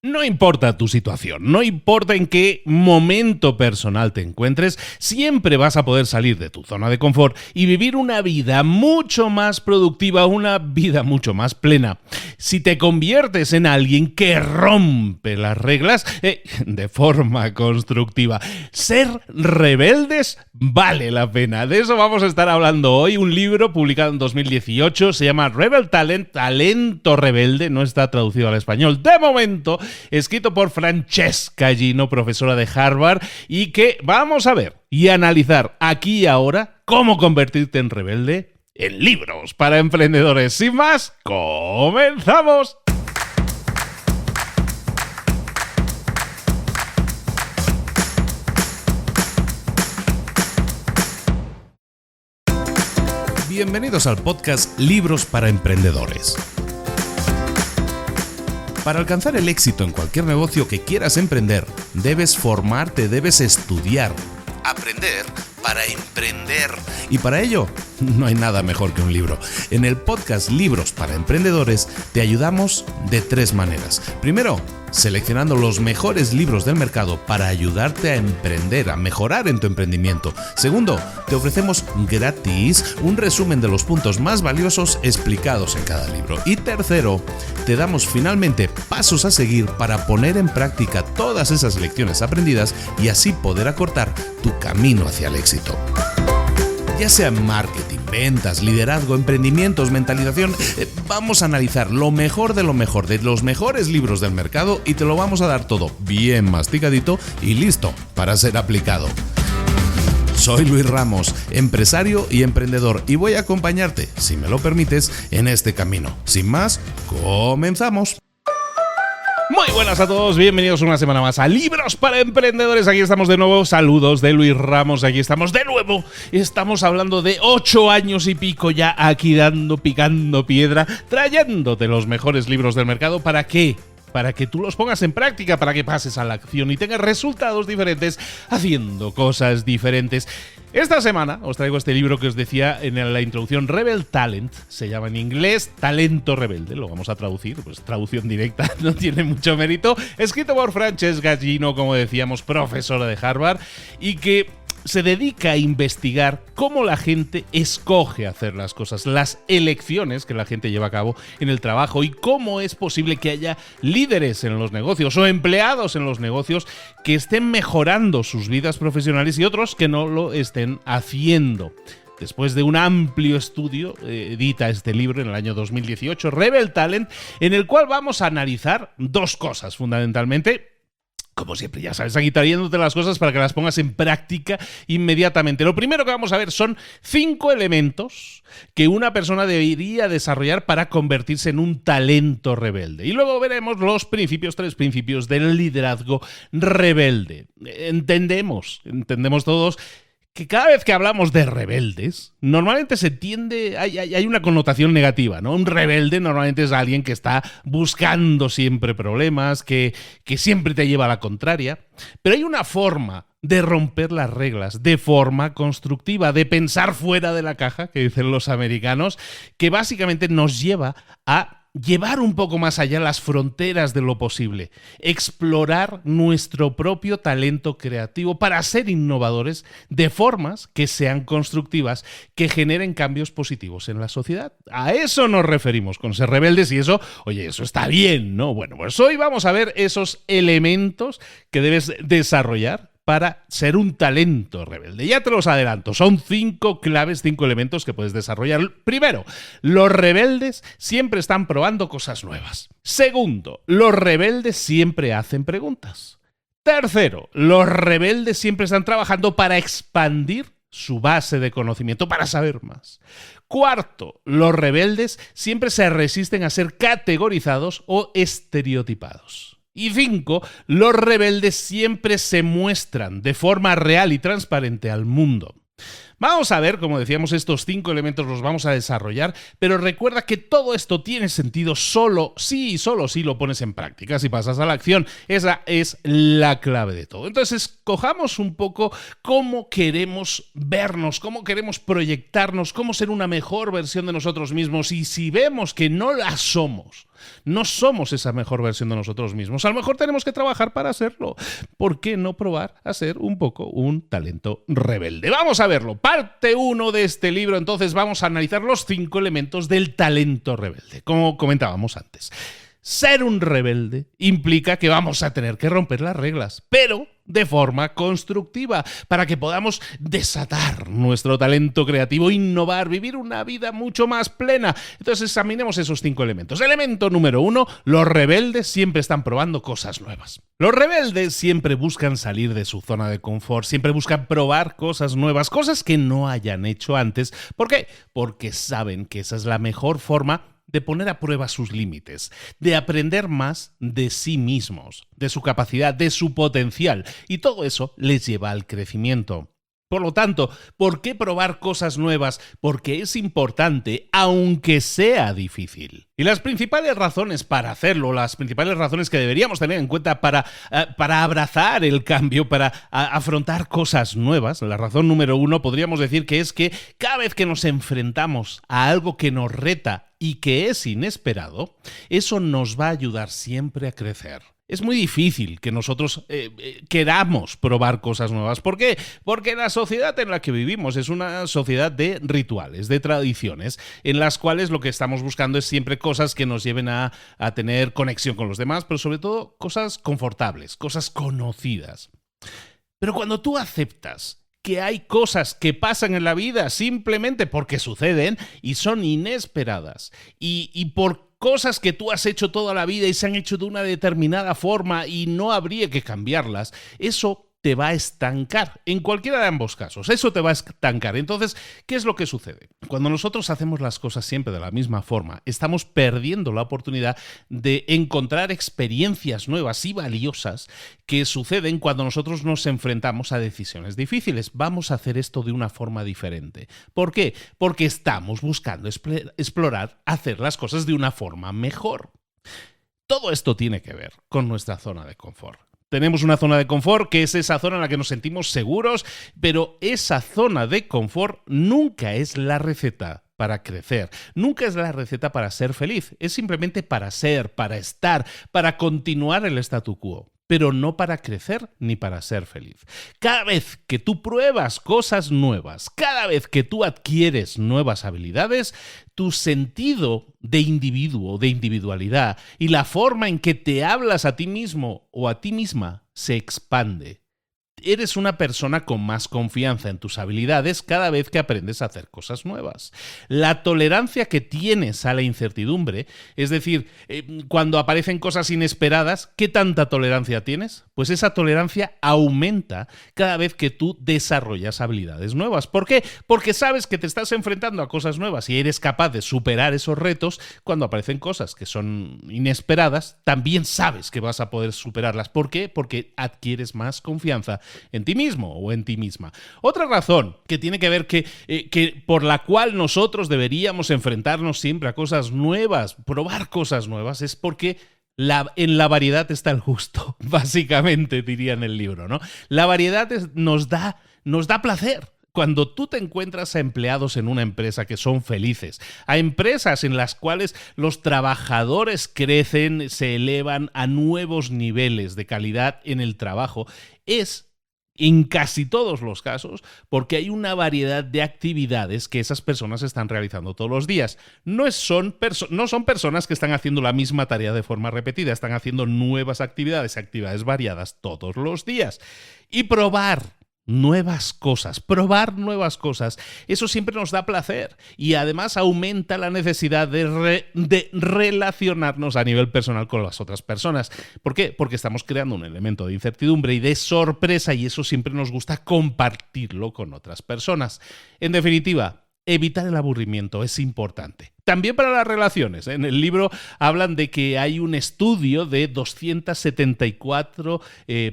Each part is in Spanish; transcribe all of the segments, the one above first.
No importa tu situación, no importa en qué momento personal te encuentres, siempre vas a poder salir de tu zona de confort y vivir una vida mucho más productiva, una vida mucho más plena. Si te conviertes en alguien que rompe las reglas de forma constructiva, ser rebeldes vale la pena. De eso vamos a estar hablando hoy. Un libro publicado en 2018 se llama Rebel Talent, Talento Rebelde, no está traducido al español de momento, escrito por Francesca Gino, profesora de Harvard, y que vamos a ver y analizar aquí y ahora cómo convertirte en rebelde en libros para emprendedores. Sin más, ¡comenzamos! Bienvenidos al podcast Libros para Emprendedores. Para alcanzar el éxito en cualquier negocio que quieras emprender, debes formarte, debes estudiar, aprender para emprender. Y para ello, no hay nada mejor que un libro. En el podcast Libros para Emprendedores te ayudamos de 3 maneras. Primero, seleccionando los mejores libros del mercado para ayudarte a emprender, a mejorar en tu emprendimiento. Segundo, te ofrecemos gratis un resumen de los puntos más valiosos explicados en cada libro. Y tercero, te damos finalmente pasos a seguir para poner en práctica todas esas lecciones aprendidas y así poder acortar tu camino hacia el éxito. Ya sea marketing, ventas, liderazgo, emprendimientos, mentalización, vamos a analizar lo mejor de los mejores libros del mercado y te lo vamos a dar todo bien masticadito y listo para ser aplicado. Soy Luis Ramos, empresario y emprendedor, y voy a acompañarte, si me lo permites, en este camino. Sin más, comenzamos. Muy buenas a todos, bienvenidos una semana más a Libros para Emprendedores. Aquí estamos de nuevo, saludos de Luis Ramos, aquí estamos de nuevo. Estamos hablando de 8 años y pico ya aquí picando piedra, trayéndote los mejores libros del mercado. ¿Para qué? Para que tú los pongas en práctica, para que pases a la acción y tengas resultados diferentes haciendo cosas diferentes. Esta semana os traigo este libro que os decía en la introducción, Rebel Talent, se llama en inglés Talento Rebelde, lo vamos a traducir, pues traducción directa, no tiene mucho mérito, escrito por Francesca Gino, como decíamos, profesora de Harvard, y que se dedica a investigar cómo la gente escoge hacer las cosas, las elecciones que la gente lleva a cabo en el trabajo y cómo es posible que haya líderes en los negocios o empleados en los negocios que estén mejorando sus vidas profesionales y otros que no lo estén haciendo. Después de un amplio estudio, edita este libro en el año 2018, Rebel Talent, en el cual vamos a analizar 2 cosas fundamentalmente. Como siempre, ya sabes, aquí trayéndote las cosas para que las pongas en práctica inmediatamente. Lo primero que vamos a ver son 5 elementos que una persona debería desarrollar para convertirse en un talento rebelde. Y luego veremos los 3 principios del liderazgo rebelde. Entendemos todos que cada vez que hablamos de rebeldes, normalmente hay una connotación negativa, ¿no? Un rebelde normalmente es alguien que está buscando siempre problemas, que siempre te lleva a la contraria. Pero hay una forma de romper las reglas de forma constructiva, de pensar fuera de la caja, que dicen los americanos, que básicamente nos lleva a llevar un poco más allá las fronteras de lo posible, explorar nuestro propio talento creativo para ser innovadores de formas que sean constructivas, que generen cambios positivos en la sociedad. A eso nos referimos con ser rebeldes y eso, oye, eso está bien, ¿no? Bueno, pues hoy vamos a ver esos elementos que debes desarrollar para ser un talento rebelde. Ya te los adelanto, son 5 claves, 5 elementos que puedes desarrollar. Primero, los rebeldes siempre están probando cosas nuevas. Segundo, los rebeldes siempre hacen preguntas. Tercero, los rebeldes siempre están trabajando para expandir su base de conocimiento, para saber más. Cuarto, los rebeldes siempre se resisten a ser categorizados o estereotipados. Y 5, los rebeldes siempre se muestran de forma real y transparente al mundo. Vamos a ver, como decíamos, estos 5 elementos los vamos a desarrollar, pero recuerda que todo esto tiene sentido solo si lo pones en práctica, si pasas a la acción. Esa es la clave de todo. Entonces, cojamos un poco cómo queremos vernos, cómo queremos proyectarnos, cómo ser una mejor versión de nosotros mismos, y si vemos que no somos esa mejor versión de nosotros mismos, a lo mejor tenemos que trabajar para hacerlo. ¿Por qué no probar a ser un poco un talento rebelde? Vamos a verlo. Parte 1 de este libro, entonces vamos a analizar los 5 elementos del talento rebelde, como comentábamos antes. Ser un rebelde implica que vamos a tener que romper las reglas, pero de forma constructiva, para que podamos desatar nuestro talento creativo, innovar, vivir una vida mucho más plena. Entonces examinemos esos 5 elementos. Elemento número 1, los rebeldes siempre están probando cosas nuevas. Los rebeldes siempre buscan salir de su zona de confort, siempre buscan probar cosas nuevas, cosas que no hayan hecho antes. ¿Por qué? Porque saben que esa es la mejor forma de poner a prueba sus límites, de aprender más de sí mismos, de su capacidad, de su potencial, y todo eso les lleva al crecimiento. Por lo tanto, ¿por qué probar cosas nuevas? Porque es importante, aunque sea difícil. Y las principales razones para hacerlo, las principales razones que deberíamos tener en cuenta para abrazar el cambio, para afrontar cosas nuevas, la razón número 1 podríamos decir que es que cada vez que nos enfrentamos a algo que nos reta y que es inesperado, eso nos va a ayudar siempre a crecer. Es muy difícil que nosotros queramos probar cosas nuevas. ¿Por qué? Porque la sociedad en la que vivimos es una sociedad de rituales, de tradiciones, en las cuales lo que estamos buscando es siempre cosas que nos lleven a tener conexión con los demás, pero sobre todo cosas confortables, cosas conocidas. Pero cuando tú aceptas que hay cosas que pasan en la vida simplemente porque suceden y son inesperadas, y por cosas que tú has hecho toda la vida y se han hecho de una determinada forma y no habría que cambiarlas, eso te va a estancar. En cualquiera de ambos casos, eso te va a estancar. Entonces, ¿qué es lo que sucede? Cuando nosotros hacemos las cosas siempre de la misma forma, estamos perdiendo la oportunidad de encontrar experiencias nuevas y valiosas que suceden cuando nosotros nos enfrentamos a decisiones difíciles. Vamos a hacer esto de una forma diferente. ¿Por qué? Porque estamos buscando explorar, hacer las cosas de una forma mejor. Todo esto tiene que ver con nuestra zona de confort. Tenemos una zona de confort que es esa zona en la que nos sentimos seguros, pero esa zona de confort nunca es la receta para crecer, nunca es la receta para ser feliz, es simplemente para ser, para estar, para continuar el statu quo, pero no para crecer ni para ser feliz. Cada vez que tú pruebas cosas nuevas, cada vez que tú adquieres nuevas habilidades, tu sentido de individuo, de individualidad y la forma en que te hablas a ti mismo o a ti misma se expande. Eres una persona con más confianza en tus habilidades cada vez que aprendes a hacer cosas nuevas. La tolerancia que tienes a la incertidumbre, es decir, cuando aparecen cosas inesperadas, ¿qué tanta tolerancia tienes? Pues esa tolerancia aumenta cada vez que tú desarrollas habilidades nuevas. ¿Por qué? Porque sabes que te estás enfrentando a cosas nuevas y eres capaz de superar esos retos. Cuando aparecen cosas que son inesperadas, también sabes que vas a poder superarlas. ¿Por qué? Porque adquieres más confianza en ti mismo o en ti misma. Otra razón que tiene que ver que por la cual nosotros deberíamos enfrentarnos siempre a cosas nuevas, probar cosas nuevas, es porque en la variedad está el gusto, básicamente diría en el libro, ¿no? La variedad nos da placer. Cuando tú te encuentras a empleados en una empresa que son felices, a empresas en las cuales los trabajadores crecen, se elevan a nuevos niveles de calidad en el trabajo, es en casi todos los casos porque hay una variedad de actividades que esas personas están realizando todos los días. No son personas que están haciendo la misma tarea de forma repetida, están haciendo nuevas actividades variadas todos los días. Y probar nuevas cosas, eso siempre nos da placer y además aumenta la necesidad de relacionarnos a nivel personal con las otras personas. ¿Por qué? Porque estamos creando un elemento de incertidumbre y de sorpresa y eso siempre nos gusta compartirlo con otras personas. En definitiva, evitar el aburrimiento es importante. También para las relaciones. En el libro hablan de que hay un estudio de 274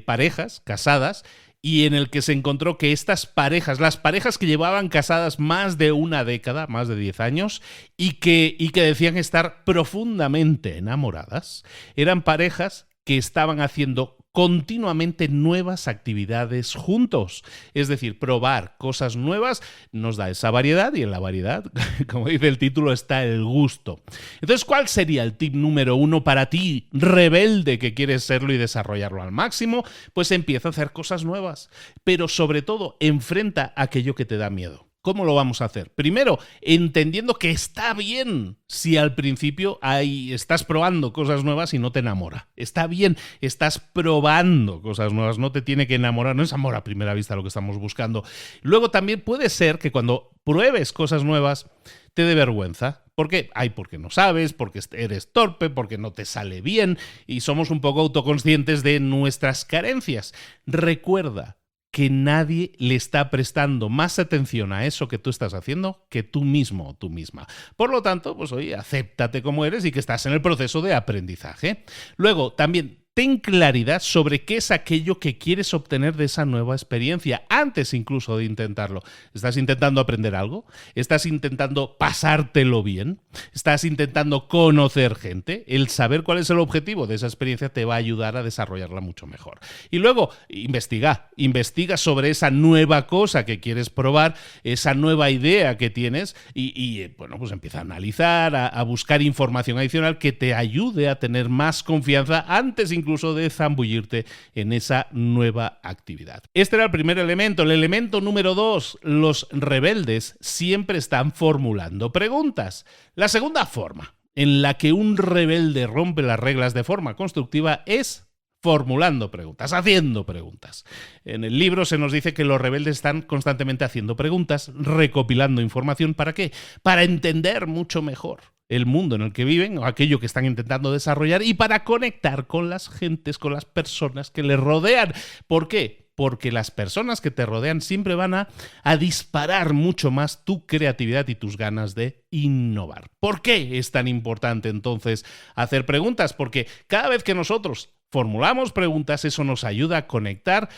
parejas casadas y en el que se encontró que estas parejas, las parejas que llevaban casadas más de una década, más de 10 años, y que decían estar profundamente enamoradas, eran parejas que estaban haciendo continuamente nuevas actividades juntos. Es decir, probar cosas nuevas nos da esa variedad, y en la variedad, como dice el título, está el gusto. Entonces, ¿cuál sería el tip número 1 para ti, rebelde, que quieres serlo y desarrollarlo al máximo? Pues empieza a hacer cosas nuevas, pero sobre todo, enfrenta aquello que te da miedo. ¿Cómo lo vamos a hacer? Primero, entendiendo que está bien si al principio estás probando cosas nuevas y no te enamora. Está bien, estás probando cosas nuevas, no te tiene que enamorar, no es amor a primera vista lo que estamos buscando. Luego también puede ser que cuando pruebes cosas nuevas te dé vergüenza. ¿Por qué? Porque no sabes, porque eres torpe, porque no te sale bien y somos un poco autoconscientes de nuestras carencias. Recuerda que nadie le está prestando más atención a eso que tú estás haciendo que tú mismo o tú misma. Por lo tanto, pues oye, acéptate como eres y que estás en el proceso de aprendizaje. Luego, también ten claridad sobre qué es aquello que quieres obtener de esa nueva experiencia, antes incluso de intentarlo. ¿Estás intentando aprender algo? ¿Estás intentando pasártelo bien? ¿Estás intentando conocer gente? El saber cuál es el objetivo de esa experiencia te va a ayudar a desarrollarla mucho mejor. Y luego, investiga sobre esa nueva cosa que quieres probar, esa nueva idea que tienes y bueno, pues empieza a analizar, a buscar información adicional que te ayude a tener más confianza antes incluso de zambullirte en esa nueva actividad. Este era el primer elemento. El elemento número 2, los rebeldes siempre están formulando preguntas. La segunda forma en la que un rebelde rompe las reglas de forma constructiva es formulando preguntas, haciendo preguntas. En el libro se nos dice que los rebeldes están constantemente haciendo preguntas, recopilando información. ¿Para qué? Para entender mucho mejor el mundo en el que viven o aquello que están intentando desarrollar y para conectar con las gentes, con las personas que les rodean. ¿Por qué? Porque las personas que te rodean siempre van a disparar mucho más tu creatividad y tus ganas de innovar. ¿Por qué es tan importante entonces hacer preguntas? Porque cada vez que nosotros formulamos preguntas, eso nos ayuda a conectar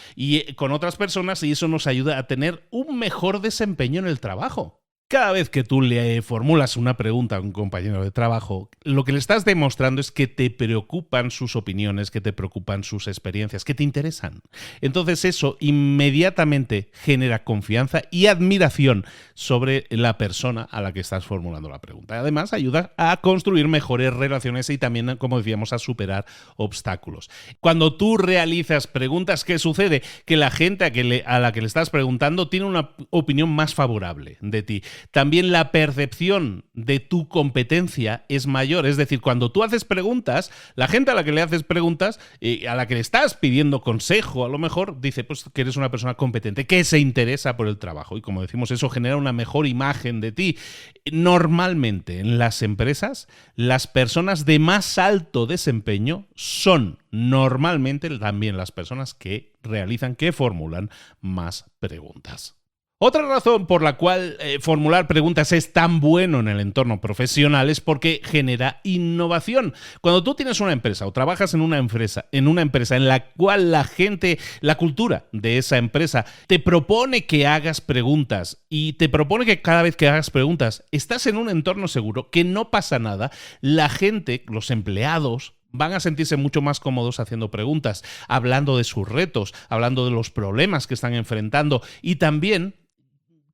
con otras personas y eso nos ayuda a tener un mejor desempeño en el trabajo. Cada vez que tú le formulas una pregunta a un compañero de trabajo, lo que le estás demostrando es que te preocupan sus opiniones, que te preocupan sus experiencias, que te interesan. Entonces eso inmediatamente genera confianza y admiración sobre la persona a la que estás formulando la pregunta. Además, ayuda a construir mejores relaciones y también, como decíamos, a superar obstáculos. Cuando tú realizas preguntas, ¿qué sucede? Que la gente a la que le estás preguntando tiene una opinión más favorable de ti. También la percepción de tu competencia es mayor. Es decir, cuando tú haces preguntas, la gente a la que le haces preguntas, a la que le estás pidiendo consejo, a lo mejor dice pues que eres una persona competente, que se interesa por el trabajo. Y como decimos, eso genera una mejor imagen de ti. Normalmente en las empresas, las personas de más alto desempeño son normalmente también las personas que formulan más preguntas. Otra razón por la cual formular preguntas es tan bueno en el entorno profesional es porque genera innovación. Cuando tú tienes una empresa o trabajas en una empresa en la cual la cultura de esa empresa te propone que hagas preguntas y te propone que cada vez que hagas preguntas estás en un entorno seguro, que no pasa nada, la gente, los empleados, van a sentirse mucho más cómodos haciendo preguntas, hablando de sus retos, hablando de los problemas que están enfrentando y también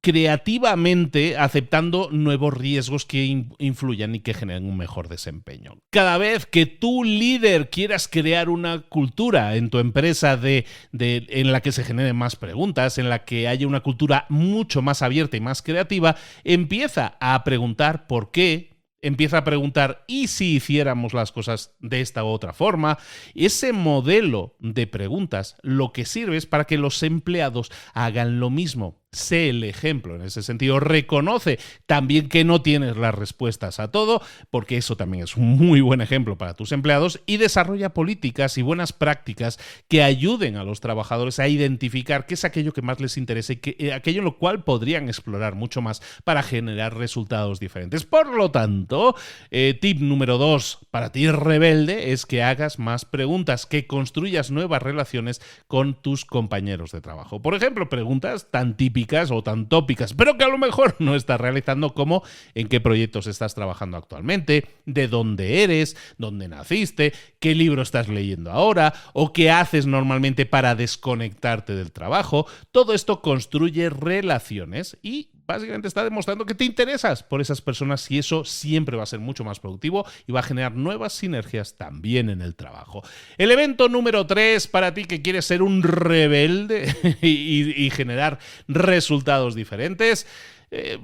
creativamente aceptando nuevos riesgos que influyan y que generen un mejor desempeño. Cada vez que tú, líder, quieras crear una cultura en tu empresa en la que se generen más preguntas, en la que haya una cultura mucho más abierta y más creativa, empieza a preguntar por qué. Empieza a preguntar, ¿y si hiciéramos las cosas de esta u otra forma? Ese modelo de preguntas lo que sirve es para que los empleados hagan lo mismo. sé el ejemplo en ese sentido, reconoce también que no tienes las respuestas a todo, porque eso también es un muy buen ejemplo para tus empleados, y desarrolla políticas y buenas prácticas que ayuden a los trabajadores a identificar qué es aquello que más les interesa y aquello en lo cual podrían explorar mucho más para generar resultados diferentes. Por lo tanto, tip número 2 para ti rebelde es que hagas más preguntas, que construyas nuevas relaciones con tus compañeros de trabajo. Por ejemplo, preguntas tan típicas o tan tópicas, pero que a lo mejor no estás realizando, como en qué proyectos estás trabajando actualmente, de dónde eres, dónde naciste, qué libro estás leyendo ahora o qué haces normalmente para desconectarte del trabajo. Todo esto construye relaciones y básicamente está demostrando que te interesas por esas personas, y eso siempre va a ser mucho más productivo y va a generar nuevas sinergias también en el trabajo. Elemento número 3 para ti que quieres ser un rebelde y generar resultados diferentes.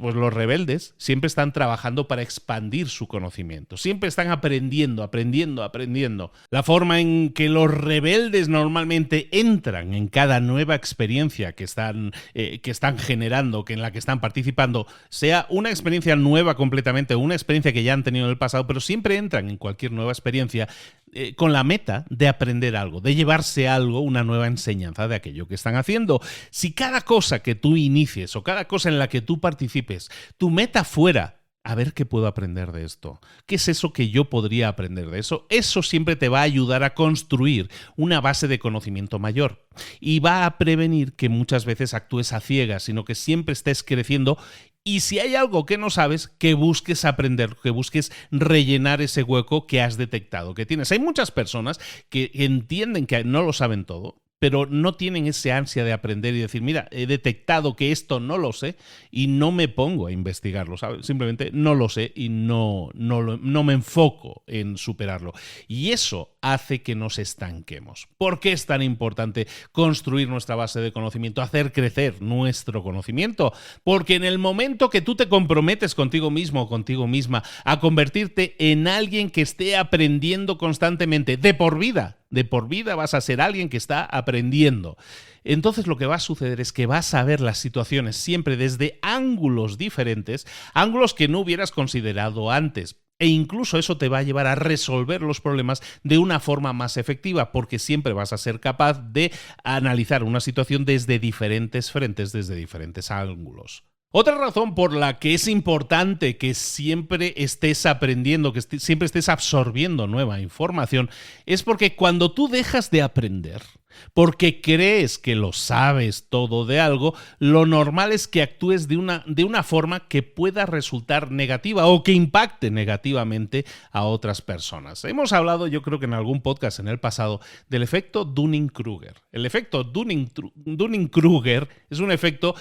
Pues los rebeldes siempre están trabajando para expandir su conocimiento. Siempre están aprendiendo. La forma en que los rebeldes normalmente entran en cada nueva experiencia que están generando, en la que están participando, sea una experiencia nueva completamente o una experiencia que ya han tenido en el pasado, pero siempre entran en cualquier nueva experiencia con la meta de aprender algo, de llevarse algo, una nueva enseñanza de aquello que están haciendo. Si cada cosa que tú inicies o cada cosa en la que tú participes, tu meta fuera a ver qué puedo aprender de esto, qué es eso que yo podría aprender de eso, eso siempre te va a ayudar a construir una base de conocimiento mayor y va a prevenir que muchas veces actúes a ciegas, sino que siempre estés creciendo. Y si hay algo que no sabes, que busques aprender, que busques rellenar ese hueco que has detectado que tienes. Hay muchas personas que entienden que no lo saben todo, pero no tienen ese ansia de aprender y decir, mira, he detectado que esto no lo sé y no me pongo a investigarlo, ¿sabes? Simplemente no lo sé y no me enfoco en superarlo. Y eso hace que nos estanquemos. ¿Por qué es tan importante construir nuestra base de conocimiento, hacer crecer nuestro conocimiento? Porque en el momento que tú te comprometes contigo mismo o contigo misma a convertirte en alguien que esté aprendiendo constantemente, de por vida vas a ser alguien que está aprendiendo. Entonces lo que va a suceder es que vas a ver las situaciones siempre desde ángulos diferentes, ángulos que no hubieras considerado antes. E incluso eso te va a llevar a resolver los problemas de una forma más efectiva, porque siempre vas a ser capaz de analizar una situación desde diferentes frentes, desde diferentes ángulos. Otra razón por la que es importante que siempre estés aprendiendo, que siempre estés absorbiendo nueva información, es porque cuando tú dejas de aprender, porque crees que lo sabes todo de algo, lo normal es que actúes de una forma que pueda resultar negativa o que impacte negativamente a otras personas. Hemos hablado, yo creo que en algún podcast en el pasado, del efecto Dunning-Kruger. El efecto Dunning-Kruger es un efecto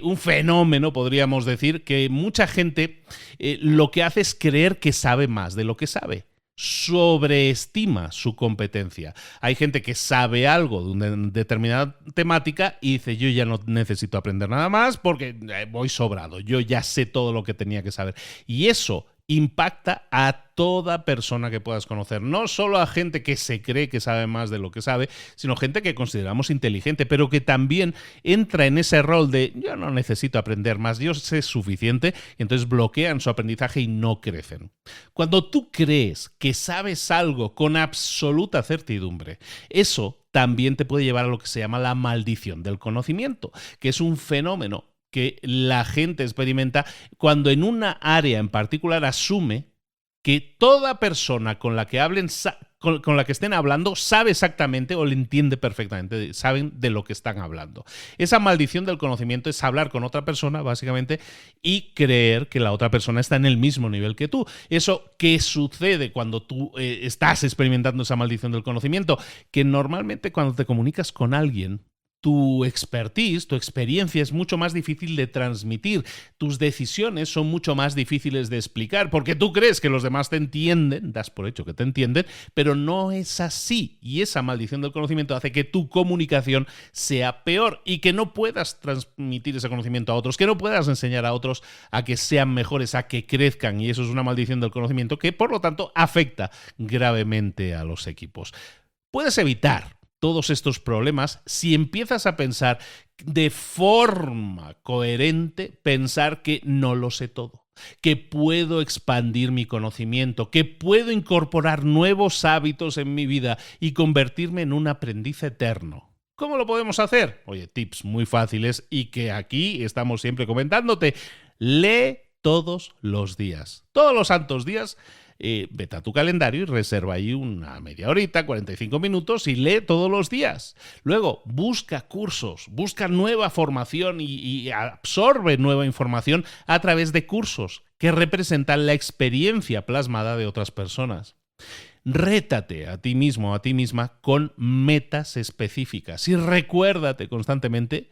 un fenómeno, podríamos decir, que mucha gente lo que hace es creer que sabe más de lo que sabe. Sobreestima su competencia. Hay gente que sabe algo de una determinada temática y dice, yo ya no necesito aprender nada más porque voy sobrado, yo ya sé todo lo que tenía que saber. Y eso impacta a toda persona que puedas conocer, no solo a gente que se cree que sabe más de lo que sabe, sino gente que consideramos inteligente, pero que también entra en ese rol de yo no necesito aprender más, yo sé suficiente, y entonces bloquean su aprendizaje y no crecen. Cuando tú crees que sabes algo con absoluta certidumbre, eso también te puede llevar a lo que se llama la maldición del conocimiento, que es un fenómeno que la gente experimenta cuando en una área en particular asume que toda persona con la que hablen, con la que estén hablando, sabe exactamente o le entiende perfectamente, saben de lo que están hablando. Esa maldición del conocimiento es hablar con otra persona, básicamente, y creer que la otra persona está en el mismo nivel que tú. Eso que sucede cuando tú estás experimentando esa maldición del conocimiento, que normalmente cuando te comunicas con alguien, tu expertise, tu experiencia es mucho más difícil de transmitir. Tus decisiones son mucho más difíciles de explicar porque tú crees que los demás te entienden, das por hecho que te entienden, pero no es así. Y esa maldición del conocimiento hace que tu comunicación sea peor y que no puedas transmitir ese conocimiento a otros, que no puedas enseñar a otros a que sean mejores, a que crezcan. Y eso es una maldición del conocimiento que, por lo tanto, afecta gravemente a los equipos. Puedes evitar todos estos problemas si empiezas a pensar de forma coherente, pensar que no lo sé todo, que puedo expandir mi conocimiento, que puedo incorporar nuevos hábitos en mi vida y convertirme en un aprendiz eterno. ¿Cómo lo podemos hacer? Oye, tips muy fáciles y que aquí estamos siempre comentándote. Lee todos los días. Todos los santos días. Vete a tu calendario y reserva ahí una media horita, 45 minutos y lee todos los días. Luego, busca cursos, busca nueva formación y absorbe nueva información a través de cursos que representan la experiencia plasmada de otras personas. Rétate a ti mismo o a ti misma con metas específicas y recuérdate constantemente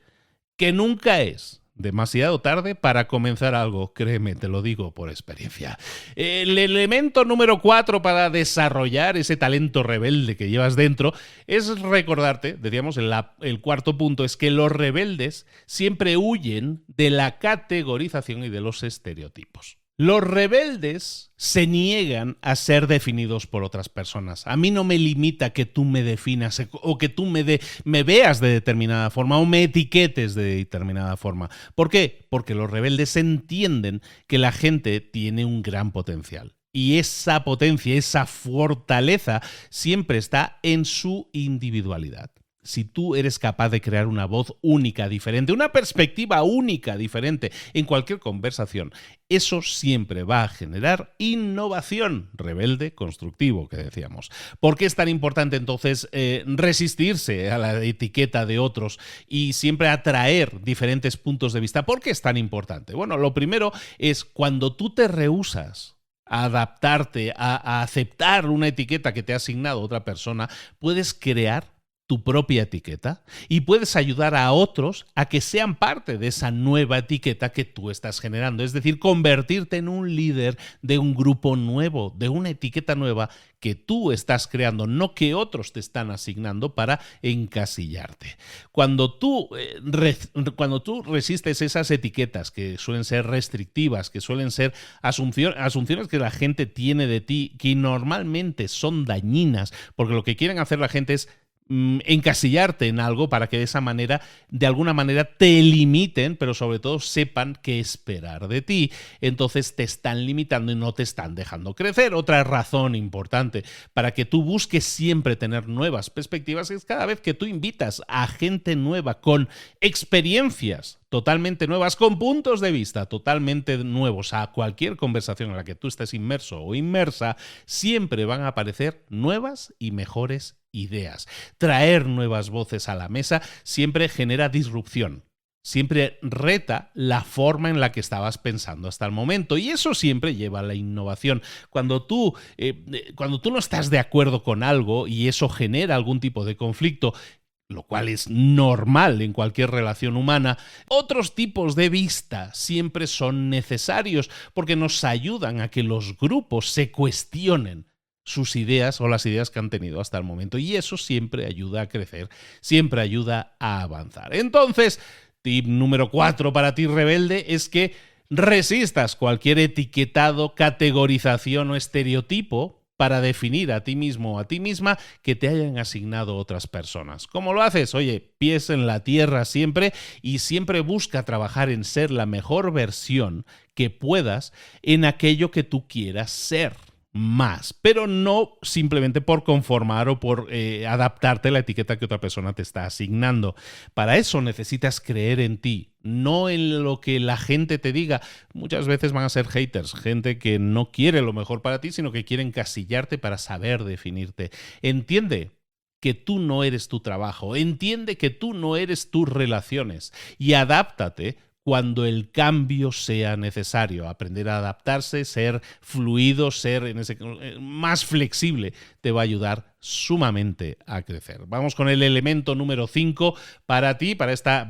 que nunca es demasiado tarde para comenzar algo, créeme, te lo digo por experiencia. El elemento número 4 para desarrollar ese talento rebelde que llevas dentro es recordarte, decíamos, el cuarto punto es que los rebeldes siempre huyen de la categorización y de los estereotipos. Los rebeldes se niegan a ser definidos por otras personas. A mí no me limita que tú me definas o que tú me veas de determinada forma o me etiquetes de determinada forma. ¿Por qué? Porque los rebeldes entienden que la gente tiene un gran potencial. Y esa potencia, esa fortaleza siempre está en su individualidad. Si tú eres capaz de crear una voz única, diferente, una perspectiva única, diferente en cualquier conversación, eso siempre va a generar innovación, rebelde, constructivo, que decíamos. ¿Por qué es tan importante entonces resistirse a la etiqueta de otros y siempre atraer diferentes puntos de vista? ¿Por qué es tan importante? Bueno, lo primero es cuando tú te rehúsas a adaptarte, a aceptar una etiqueta que te ha asignado otra persona, puedes crear tu propia etiqueta y puedes ayudar a otros a que sean parte de esa nueva etiqueta que tú estás generando. Es decir, convertirte en un líder de un grupo nuevo, de una etiqueta nueva que tú estás creando, no que otros te están asignando para encasillarte. Cuando tú resistes esas etiquetas que suelen ser restrictivas, que suelen ser asunciones que la gente tiene de ti, que normalmente son dañinas, porque lo que quieren hacer la gente es encasillarte en algo para que de esa manera, de alguna manera, te limiten, pero sobre todo sepan qué esperar de ti. Entonces te están limitando y no te están dejando crecer. Otra razón importante para que tú busques siempre tener nuevas perspectivas es cada vez que tú invitas a gente nueva con experiencias totalmente nuevas, con puntos de vista totalmente nuevos a cualquier conversación en la que tú estés inmerso o inmersa, siempre van a aparecer nuevas y mejores ideas. Traer nuevas voces a la mesa siempre genera disrupción. Siempre reta la forma en la que estabas pensando hasta el momento y eso siempre lleva a la innovación. Cuando tú no estás de acuerdo con algo y eso genera algún tipo de conflicto, lo cual es normal en cualquier relación humana, otros tipos de vista siempre son necesarios porque nos ayudan a que los grupos se cuestionen sus ideas o las ideas que han tenido hasta el momento y eso siempre ayuda a crecer, siempre ayuda a avanzar. Entonces, tip número 4 para ti rebelde es que resistas cualquier etiquetado, categorización o estereotipo para definir a ti mismo o a ti misma que te hayan asignado otras personas. ¿Cómo lo haces? Oye, pies en la tierra siempre y siempre busca trabajar en ser la mejor versión que puedas en aquello que tú quieras ser más, pero no simplemente por conformar o por adaptarte a la etiqueta que otra persona te está asignando. Para eso necesitas creer en ti, no en lo que la gente te diga. Muchas veces van a ser haters, gente que no quiere lo mejor para ti, sino que quiere encasillarte para saber definirte. Entiende que tú no eres tu trabajo, entiende que tú no eres tus relaciones y adáptate cuando el cambio sea necesario. Aprender a adaptarse, ser fluido, ser más flexible, te va a ayudar sumamente a crecer. Vamos con el elemento número 5 para ti, para esta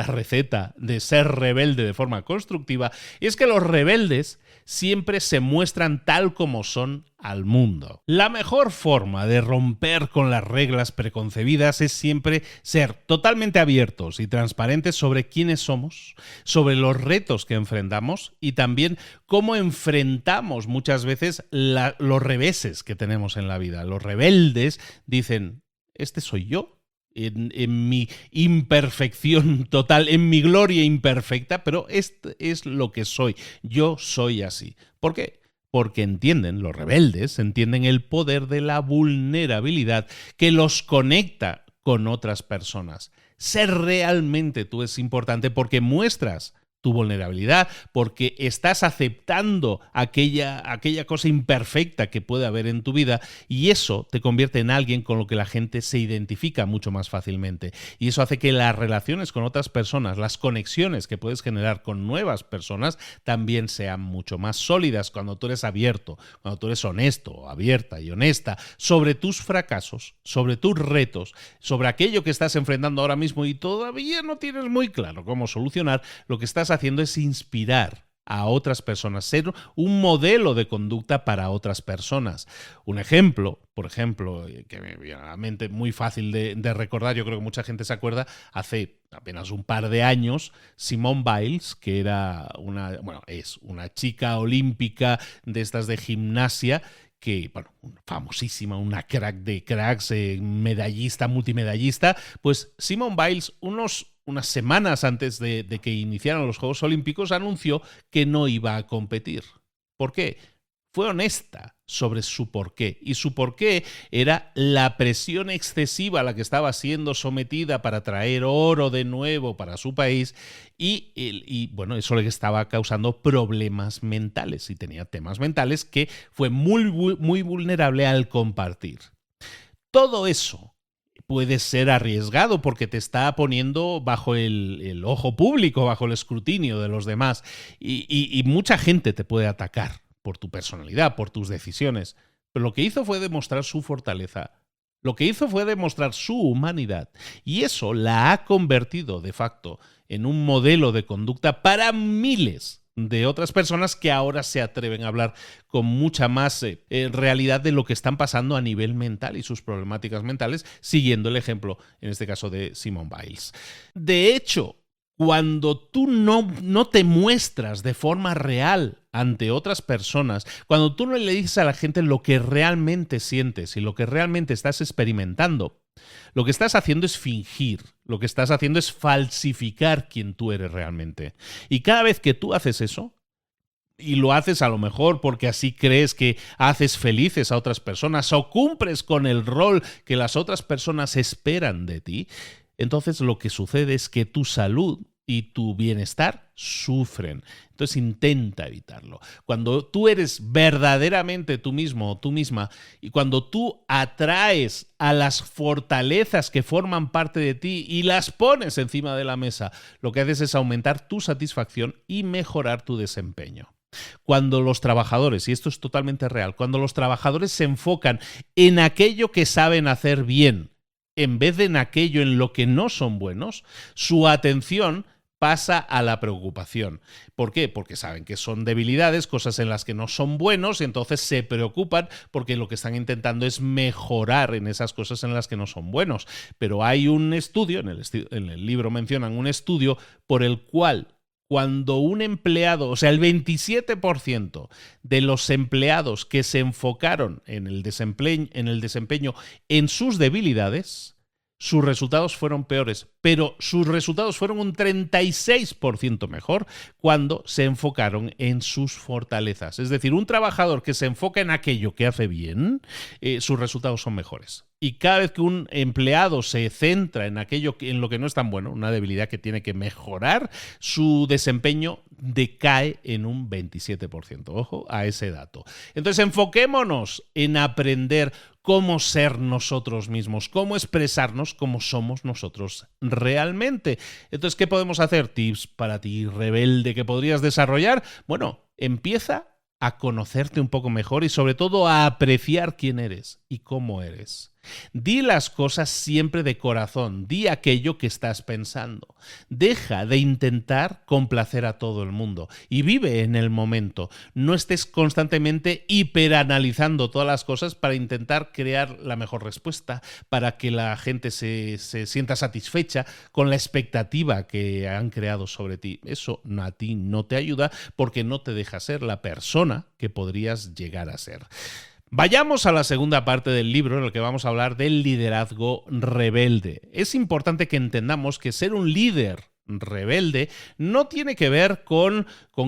receta de ser rebelde de forma constructiva, y es que los rebeldes siempre se muestran tal como son al mundo. La mejor forma de romper con las reglas preconcebidas es siempre ser totalmente abiertos y transparentes sobre quiénes somos, sobre los retos que enfrentamos y también cómo enfrentamos muchas veces los reveses que tenemos en la vida. Los rebeldes dicen: este soy yo, en mi imperfección total, en mi gloria imperfecta, pero este es lo que soy. Yo soy así. ¿Por qué? Porque entienden, los rebeldes entienden el poder de la vulnerabilidad que los conecta con otras personas. Ser realmente tú es importante porque muestras tu vulnerabilidad, porque estás aceptando aquella cosa imperfecta que puede haber en tu vida, y eso te convierte en alguien con lo que la gente se identifica mucho más fácilmente. Y eso hace que las relaciones con otras personas, las conexiones que puedes generar con nuevas personas, también sean mucho más sólidas cuando tú eres abierto, cuando tú eres honesto, abierta y honesta sobre tus fracasos, sobre tus retos, sobre aquello que estás enfrentando ahora mismo y todavía no tienes muy claro cómo solucionar. Lo que estás haciendo es inspirar a otras personas, ser un modelo de conducta para otras personas. Un ejemplo, por ejemplo, que me viene a la mente muy fácil de recordar, yo creo que mucha gente se acuerda, hace apenas un par de años, Simone Biles, que es una chica olímpica de estas de gimnasia, que, famosísima, una crack de cracks, medallista, multimedallista, pues Simone Biles, unas semanas antes de que iniciaran los Juegos Olímpicos, anunció que no iba a competir. ¿Por qué? Fue honesta sobre su porqué. Y su porqué era la presión excesiva a la que estaba siendo sometida para traer oro de nuevo para su país. Y eso le estaba causando problemas mentales. Y tenía temas mentales que fue muy, muy vulnerable al compartir. Todo eso puede ser arriesgado porque te está poniendo bajo el ojo público, bajo el escrutinio de los demás. Y mucha gente te puede atacar por tu personalidad, por tus decisiones. Pero lo que hizo fue demostrar su fortaleza. Lo que hizo fue demostrar su humanidad. Y eso la ha convertido, de facto, en un modelo de conducta para miles de otras personas que ahora se atreven a hablar con mucha más realidad de lo que están pasando a nivel mental y sus problemáticas mentales, siguiendo el ejemplo, en este caso, de Simone Biles. De hecho, cuando tú no te muestras de forma real ante otras personas, cuando tú no le dices a la gente lo que realmente sientes y lo que realmente estás experimentando, lo que estás haciendo es fingir, lo que estás haciendo es falsificar quién tú eres realmente. Y cada vez que tú haces eso, y lo haces a lo mejor porque así crees que haces felices a otras personas o cumples con el rol que las otras personas esperan de ti, entonces lo que sucede es que tu salud y tu bienestar sufren. Entonces intenta evitarlo. Cuando tú eres verdaderamente tú mismo o tú misma y cuando tú atraes a las fortalezas que forman parte de ti y las pones encima de la mesa, lo que haces es aumentar tu satisfacción y mejorar tu desempeño. Cuando los trabajadores, y esto es totalmente real, cuando los trabajadores se enfocan en aquello que saben hacer bien, en vez de en aquello en lo que no son buenos, su atención pasa a la preocupación. ¿Por qué? Porque saben que son debilidades, cosas en las que no son buenos, y entonces se preocupan porque lo que están intentando es mejorar en esas cosas en las que no son buenos. Pero hay un estudio, en el libro mencionan un estudio por el cual cuando un empleado, o sea, el 27% de los empleados que se enfocaron en el desempeño en sus debilidades, sus resultados fueron peores, pero sus resultados fueron un 36% mejor cuando se enfocaron en sus fortalezas. Es decir, un trabajador que se enfoca en aquello que hace bien, sus resultados son mejores. Y cada vez que un empleado se centra en en lo que no es tan bueno, una debilidad que tiene que mejorar, su desempeño decae en un 27%. Ojo a ese dato. Entonces, enfoquémonos en aprender cómo ser nosotros mismos, cómo expresarnos como somos nosotros realmente. Entonces, ¿qué podemos hacer? Tips para ti, rebelde, que podrías desarrollar. Bueno, empieza a conocerte un poco mejor y sobre todo a apreciar quién eres y cómo eres. Di las cosas siempre de corazón, di aquello que estás pensando. Deja de intentar complacer a todo el mundo y vive en el momento. No estés constantemente hiperanalizando todas las cosas para intentar crear la mejor respuesta, para que la gente se sienta satisfecha con la expectativa que han creado sobre ti. Eso a ti no te ayuda porque no te deja ser la persona que podrías llegar a ser. Vayamos a la segunda parte del libro en el que vamos a hablar del liderazgo rebelde. Es importante que entendamos que ser un líder rebelde no tiene que ver con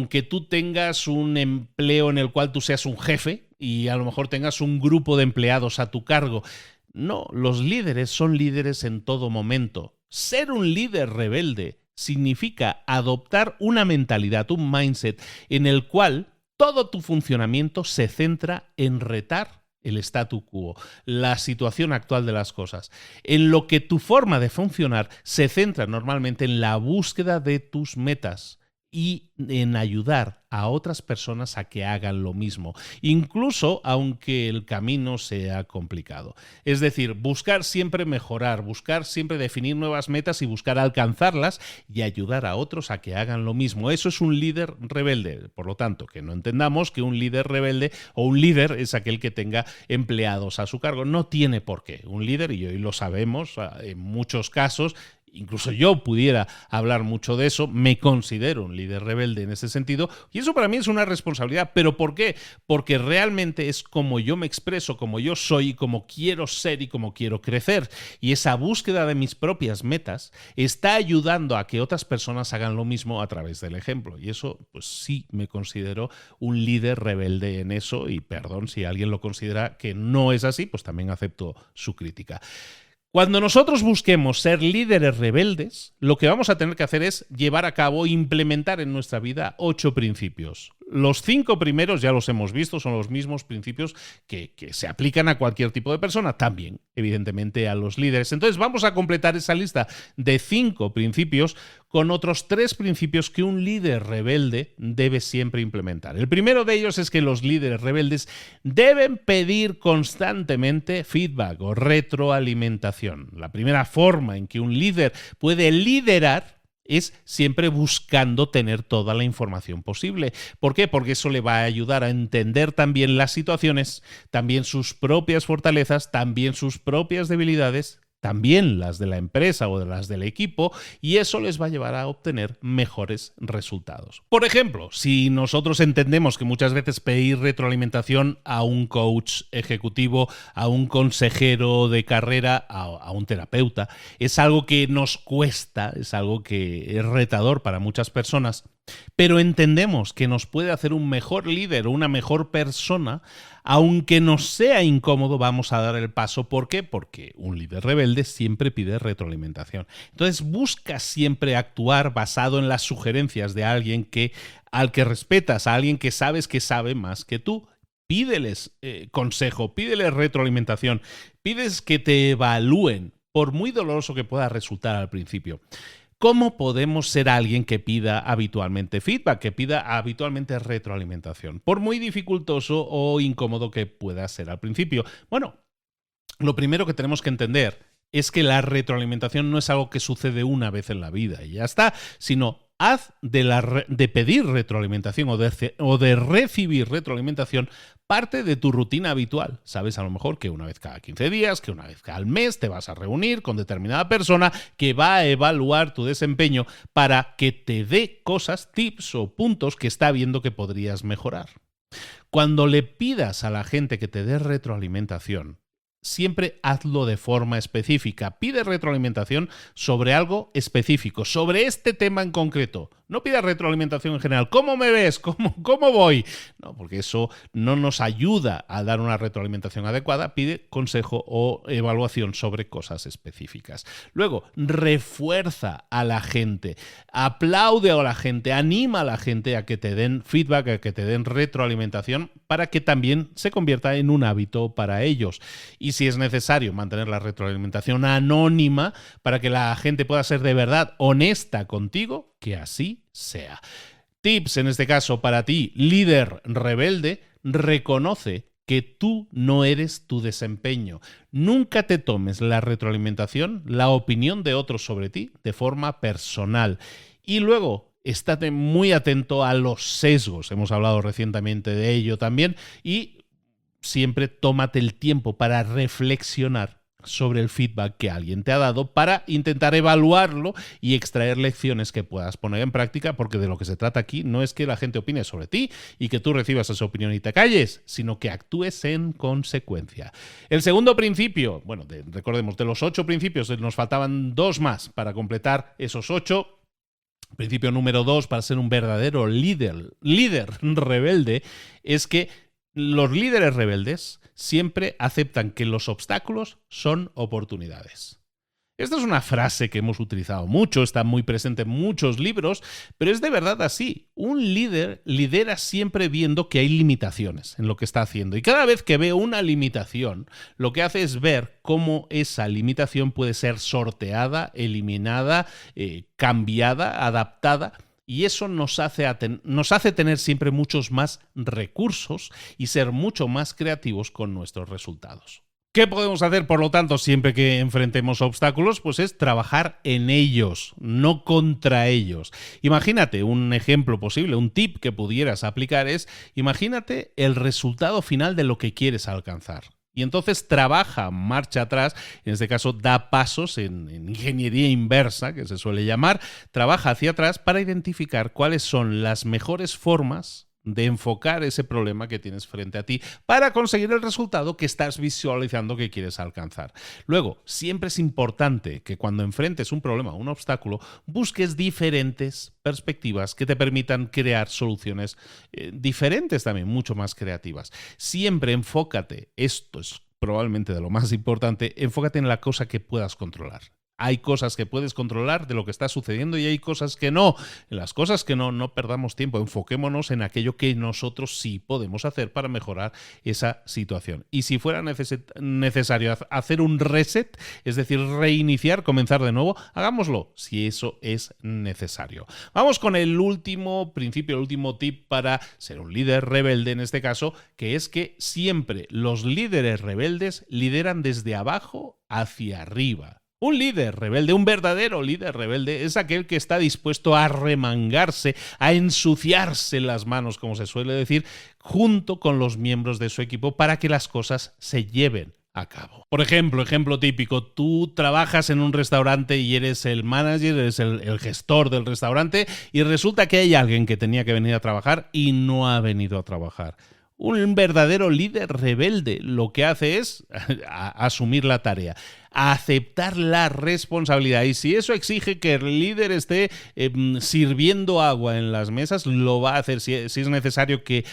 que tú tengas un empleo en el cual tú seas un jefe y a lo mejor tengas un grupo de empleados a tu cargo. No, los líderes son líderes en todo momento. Ser un líder rebelde significa adoptar una mentalidad, un mindset en el cual todo tu funcionamiento se centra en retar el statu quo, la situación actual de las cosas. En lo que tu forma de funcionar se centra normalmente en la búsqueda de tus metas y en ayudar a otras personas a que hagan lo mismo, incluso aunque el camino sea complicado. Es decir, buscar siempre mejorar, buscar siempre definir nuevas metas y buscar alcanzarlas y ayudar a otros a que hagan lo mismo. Eso es un líder rebelde. Por lo tanto, que no entendamos que un líder rebelde o un líder es aquel que tenga empleados a su cargo. No tiene por qué. Un líder, y hoy lo sabemos en muchos casos, incluso yo pudiera hablar mucho de eso, me considero un líder rebelde en ese sentido y eso para mí es una responsabilidad. ¿Pero por qué? Porque realmente es como yo me expreso, como yo soy, como quiero ser y como quiero crecer. Y esa búsqueda de mis propias metas está ayudando a que otras personas hagan lo mismo a través del ejemplo. Y eso, pues sí, me considero un líder rebelde en eso y perdón si alguien lo considera que no es así, pues también acepto su crítica. Cuando nosotros busquemos ser líderes rebeldes, lo que vamos a tener que hacer es llevar a cabo e implementar en nuestra vida 8 principios. Los 5 primeros ya los hemos visto, son los mismos principios que se aplican a cualquier tipo de persona, también, evidentemente, a los líderes. Entonces vamos a completar esa lista de 5 principios con otros 3 principios que un líder rebelde debe siempre implementar. El primero de ellos es que los líderes rebeldes deben pedir constantemente feedback o retroalimentación. La primera forma en que un líder puede liderar es siempre buscando tener toda la información posible. ¿Por qué? Porque eso le va a ayudar a entender también las situaciones, también sus propias fortalezas, también sus propias debilidades, también las de la empresa o de las del equipo, y eso les va a llevar a obtener mejores resultados. Por ejemplo, si nosotros entendemos que muchas veces pedir retroalimentación a un coach ejecutivo, a un consejero de carrera, a un terapeuta, es algo que nos cuesta, es algo que es retador para muchas personas, pero entendemos que nos puede hacer un mejor líder o una mejor persona, aunque nos sea incómodo, vamos a dar el paso. ¿Por qué? Porque un líder rebelde siempre pide retroalimentación. Entonces busca siempre actuar basado en las sugerencias de alguien al que respetas, a alguien que sabes que sabe más que tú. Pídeles consejo, pídeles retroalimentación, pides que te evalúen, por muy doloroso que pueda resultar al principio. ¿Cómo podemos ser alguien que pida habitualmente feedback, que pida habitualmente retroalimentación? Por muy dificultoso o incómodo que pueda ser al principio. Bueno, lo primero que tenemos que entender es que la retroalimentación no es algo que sucede una vez en la vida y ya está, sino haz de pedir retroalimentación o de recibir retroalimentación parte de tu rutina habitual. Sabes a lo mejor que una vez cada 15 días, que una vez cada mes te vas a reunir con determinada persona que va a evaluar tu desempeño para que te dé cosas, tips o puntos que está viendo que podrías mejorar. Cuando le pidas a la gente que te dé retroalimentación, siempre hazlo de forma específica. Pide retroalimentación sobre algo específico, sobre este tema en concreto. No pidas retroalimentación en general. ¿Cómo me ves? ¿Cómo voy? No, porque eso no nos ayuda a dar una retroalimentación adecuada. Pide consejo o evaluación sobre cosas específicas. Luego, refuerza a la gente. Aplaude a la gente. Anima a la gente a que te den feedback, a que te den retroalimentación para que también se convierta en un hábito para ellos. Y si es necesario mantener la retroalimentación anónima para que la gente pueda ser de verdad honesta contigo, que así sea. Tips en este caso para ti, líder rebelde: reconoce que tú no eres tu desempeño. Nunca te tomes la retroalimentación, la opinión de otros sobre ti de forma personal. Y luego, estate muy atento a los sesgos. Hemos hablado recientemente de ello también. Y siempre tómate el tiempo para reflexionar sobre el feedback que alguien te ha dado para intentar evaluarlo y extraer lecciones que puedas poner en práctica, porque de lo que se trata aquí no es que la gente opine sobre ti y que tú recibas esa opinión y te calles, sino que actúes en consecuencia. El segundo principio, bueno, recordemos, de los 8 principios nos faltaban 2 más para completar esos 8. Principio número 2, para ser un verdadero líder rebelde, es que los líderes rebeldes siempre aceptan que los obstáculos son oportunidades. Esta es una frase que hemos utilizado mucho, está muy presente en muchos libros, pero es de verdad así. Un líder lidera siempre viendo que hay limitaciones en lo que está haciendo. Y cada vez que ve una limitación, lo que hace es ver cómo esa limitación puede ser sorteada, eliminada, cambiada, adaptada. Y eso nos hace tener siempre muchos más recursos y ser mucho más creativos con nuestros resultados. ¿Qué podemos hacer, por lo tanto, siempre que enfrentemos obstáculos? Pues es trabajar en ellos, no contra ellos. Imagínate un ejemplo posible, un tip que pudieras aplicar es, imagínate el resultado final de lo que quieres alcanzar. Y entonces trabaja marcha atrás, en este caso da pasos en ingeniería inversa, que se suele llamar, trabaja hacia atrás para identificar cuáles son las mejores formas de enfocar ese problema que tienes frente a ti para conseguir el resultado que estás visualizando que quieres alcanzar. Luego, siempre es importante que cuando enfrentes un problema o un obstáculo, busques diferentes perspectivas que te permitan crear soluciones diferentes también, mucho más creativas. Siempre enfócate, esto es probablemente de lo más importante, enfócate en la cosa que puedas controlar. Hay cosas que puedes controlar de lo que está sucediendo y hay cosas que no. En las cosas que no perdamos tiempo. Enfoquémonos en aquello que nosotros sí podemos hacer para mejorar esa situación. Y si fuera necesario hacer un reset, es decir, reiniciar, comenzar de nuevo, hagámoslo si eso es necesario. Vamos con el último principio, el último tip para ser un líder rebelde en este caso, que es que siempre los líderes rebeldes lideran desde abajo hacia arriba. Un líder rebelde, un verdadero líder rebelde, es aquel que está dispuesto a remangarse, a ensuciarse las manos, como se suele decir, junto con los miembros de su equipo para que las cosas se lleven a cabo. Por ejemplo, ejemplo típico, tú trabajas en un restaurante y eres el manager, eres el gestor del restaurante y resulta que hay alguien que tenía que venir a trabajar y no ha venido a trabajar. Un verdadero líder rebelde lo que hace es asumir la tarea, aceptar la responsabilidad. Y si eso exige que el líder esté sirviendo agua en las mesas, lo va a hacer. Si es necesario que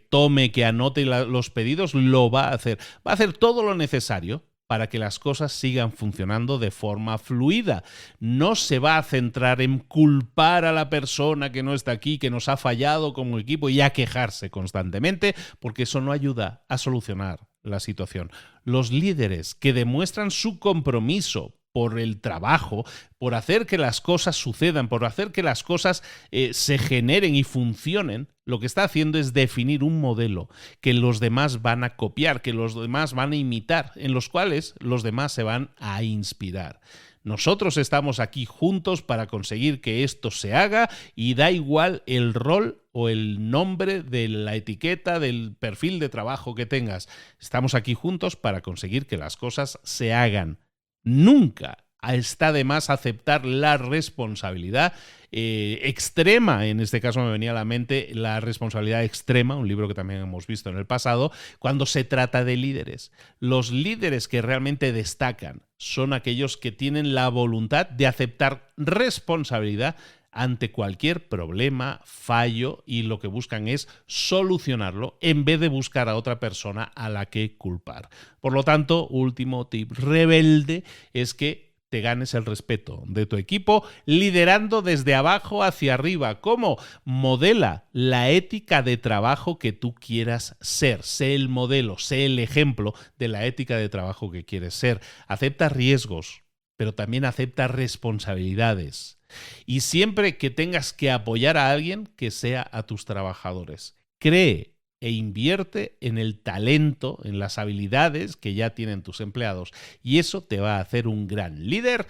tome, que anote los pedidos, lo va a hacer. Va a hacer todo lo necesario para que las cosas sigan funcionando de forma fluida. No se va a centrar en culpar a la persona que no está aquí, que nos ha fallado como equipo y a quejarse constantemente, porque eso no ayuda a solucionar la situación. Los líderes que demuestran su compromiso por el trabajo, por hacer que las cosas sucedan, por hacer que las cosas se generen y funcionen, lo que está haciendo es definir un modelo que los demás van a copiar, que los demás van a imitar, en los cuales los demás se van a inspirar. Nosotros estamos aquí juntos para conseguir que esto se haga y da igual el rol o el nombre de la etiqueta, del perfil de trabajo que tengas. Estamos aquí juntos para conseguir que las cosas se hagan. Nunca está de más aceptar la responsabilidad extrema. En este caso me venía a la mente La responsabilidad extrema, un libro que también hemos visto en el pasado, cuando se trata de líderes. Los líderes que realmente destacan son aquellos que tienen la voluntad de aceptar responsabilidad ante cualquier problema, fallo, y lo que buscan es solucionarlo en vez de buscar a otra persona a la que culpar. Por lo tanto, último tip rebelde es que te ganes el respeto de tu equipo liderando desde abajo hacia arriba. ¿Cómo? Modela la ética de trabajo que tú quieras ser. Sé el modelo, sé el ejemplo de la ética de trabajo que quieres ser. Acepta riesgos, pero también acepta responsabilidades. Y siempre que tengas que apoyar a alguien, que sea a tus trabajadores. Cree e invierte en el talento, en las habilidades que ya tienen tus empleados. Y eso te va a hacer un gran líder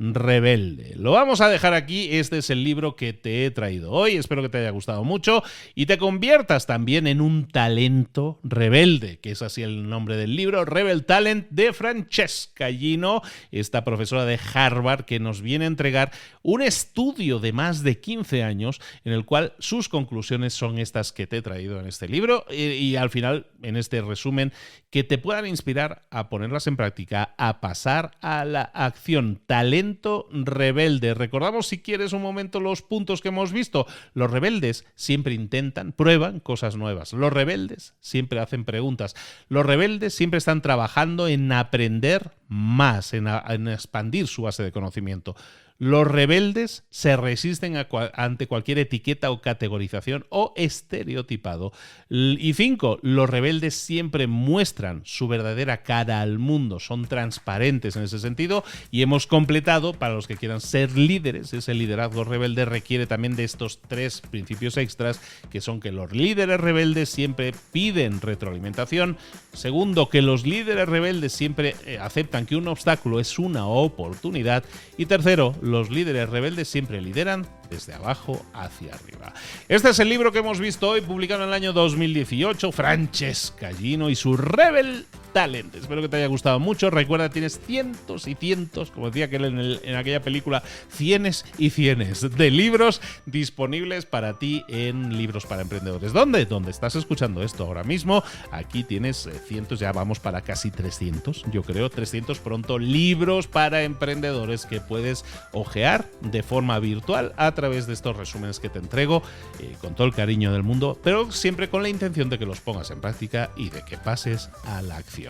rebelde. Lo vamos a dejar aquí. Este es el libro que te he traído hoy. Espero que te haya gustado mucho y te conviertas también en un talento rebelde, que es así el nombre del libro, Rebel Talent, de Francesca Gino, esta profesora de Harvard que nos viene a entregar un estudio de más de 15 años en el cual sus conclusiones son estas que te he traído en este libro y al final, en este resumen, que te puedan inspirar a ponerlas en práctica, a pasar a la acción. Talento rebelde. Recordamos, si quieres, un momento los puntos que hemos visto. Los rebeldes siempre intentan, prueban cosas nuevas. Los rebeldes siempre hacen preguntas. Los rebeldes siempre están trabajando en aprender más, en expandir su base de conocimiento. Los rebeldes se resisten ante cualquier etiqueta o categorización o estereotipado. Y 5, los rebeldes siempre muestran su verdadera cara al mundo, son transparentes en ese sentido y hemos completado, para los que quieran ser líderes, ese liderazgo rebelde requiere también de estos 3 principios extras, que son que los líderes rebeldes siempre piden retroalimentación. Segundo, que los líderes rebeldes siempre aceptan que un obstáculo es una oportunidad. Y tercero, los líderes rebeldes siempre lideran desde abajo hacia arriba. Este es el libro que hemos visto hoy, publicado en el año 2018, Francesca Gino y su Rebel Talent. Espero que te haya gustado mucho. Recuerda, tienes cientos y cientos, como decía aquel en aquella película, cienes y cienes de libros disponibles para ti en Libros para Emprendedores. ¿Dónde? Donde estás escuchando esto ahora mismo. Aquí tienes cientos, ya vamos para casi 300, yo creo, 300 pronto, libros para emprendedores que puedes ojear de forma virtual a través de estos resúmenes que te entrego con todo el cariño del mundo, pero siempre con la intención de que los pongas en práctica y de que pases a la acción.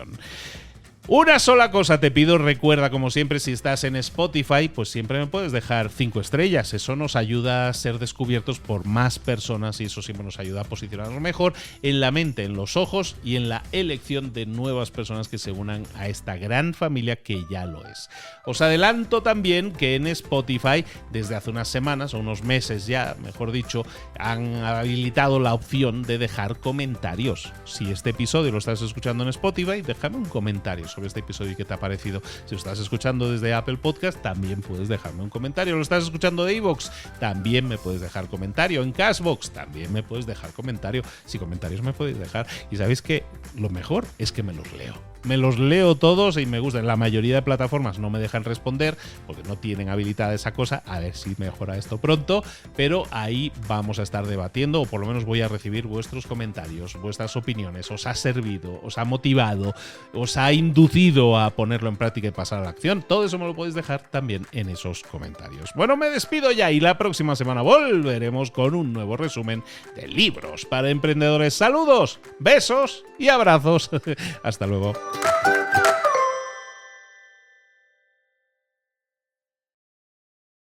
Una sola cosa te pido, recuerda, como siempre, si estás en Spotify, pues siempre me puedes dejar 5 estrellas. Eso nos ayuda a ser descubiertos por más personas y eso siempre nos ayuda a posicionarnos mejor en la mente, en los ojos y en la elección de nuevas personas que se unan a esta gran familia que ya lo es. Os adelanto también que en Spotify, desde hace unas semanas o unos meses ya, mejor dicho, han habilitado la opción de dejar comentarios. Si este episodio lo estás escuchando en Spotify, déjame un comentario sobre este episodio y qué te ha parecido. Si lo estás escuchando desde Apple Podcast, también puedes dejarme un comentario. Lo estás escuchando de iVoox, también me puedes dejar comentario. En Castbox, también me puedes dejar comentario. Si comentarios me podéis dejar. Y sabéis que lo mejor es que me los leo. Me los leo todos y me gustan. La mayoría de plataformas no me dejan responder porque no tienen habilitada esa cosa. A ver si mejora esto pronto, pero ahí vamos a estar debatiendo, o por lo menos voy a recibir vuestros comentarios, vuestras opiniones. ¿Os ha servido? ¿Os ha motivado? ¿Os ha inducido a ponerlo en práctica y pasar a la acción? Todo eso me lo podéis dejar también en esos comentarios. Bueno, me despido ya y la próxima semana volveremos con un nuevo resumen de Libros para Emprendedores. Saludos, besos y abrazos. Hasta luego.